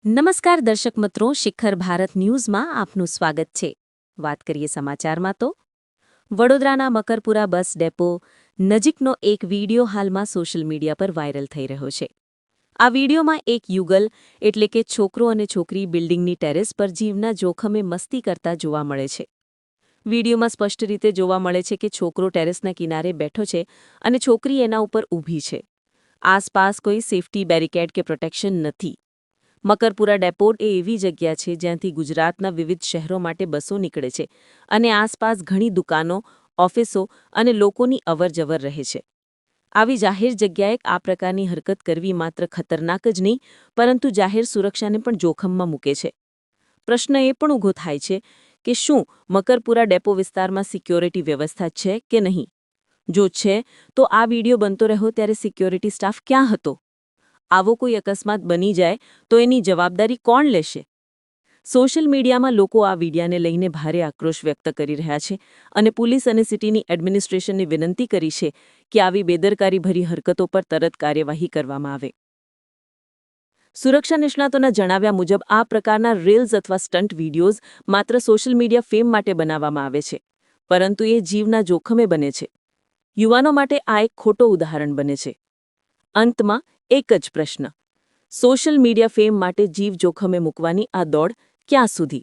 નમસ્કાર દર્શક મિત્રો, શિખર ભારત ન્યૂઝમાં આપનું સ્વાગત છે. વાત કરીએ સમાચારમાં તો વડોદરાના મકરપુરા બસ ડેપો નજીકનો એક વિડિયો હાલમાં સોશિયલ મીડિયા પર વાયરલ થઈ રહ્યો છે. આ વિડિયોમાં એક યુગલ એટલે કે છોકરો અને છોકરી બિલ્ડિંગની ટેરેસ પર જીવના જોખમે મસ્તી કરતા જોવા મળે છે. વિડિયોમાં સ્પષ્ટ રીતે જોવા મળે છે કે છોકરો ટેરેસના કિનારે બેઠો છે અને છોકરી એના ઉપર ઊભી છે. આસપાસ કોઈ સેફટી બેરિકેડ કે પ્રોટેક્શન નથી. મકરપુરા ડેપોટ એ એવી જગ્યા છે જ્યાંથી ગુજરાતના વિવિધ શહેરો માટે બસો નીકળે છે અને આસપાસ ઘણી દુકાનો, ઓફિસો અને લોકોની અવરજવર રહે છે. આવી જાહેર જગ્યાએ આ પ્રકારની હરકત કરવી માત્ર ખતરનાક જ નહીં, પરંતુ જાહેર સુરક્ષાને પણ જોખમમાં મૂકે છે. પ્રશ્ન એ પણ ઊભો થાય છે કે શું મકરપુરા ડેપો વિસ્તારમાં સિક્યોરિટી વ્યવસ્થા છે કે નહીં? જો છે, તો આ વિડિયો બનતો રહ્યો ત્યારે સિક્યોરિટી સ્ટાફ ક્યાં હતો? આવો કોઈ અકસ્માત બની જાય તો એની જવાબદારી કોણ લેશે? સોશિયલ મીડિયામાં લોકો આ વિડિયાને લઈને ભારે આક્રોશ વ્યક્ત કરી રહ્યા છે અને પોલીસ અને સિટીની એડમિનિસ્ટ્રેશનને વિનંતી કરી છે કે આવી બેદરકારીભરી હરકતો પર તરત કાર્યવાહી કરવામાં આવે. સુરક્ષા નિષ્ણાતોના જણાવ્યા મુજબ આ પ્રકારના રીલ્સ અથવા સ્ટન્ટ વિડિયોઝ માત્ર સોશિયલ મીડિયા ફેમ માટે બનાવવામાં આવે છે, પરંતુ એ જીવના જોખમે બને છે. યુવાનો માટે આ એક ખોટો ઉદાહરણ બને છે. અંતમાં એક જ પ્રશ્ન: સોશિયલ મીડિયા ફેમ માટે જીવ જોખમે મૂકવાની આ દોડ ક્યાં સુધી?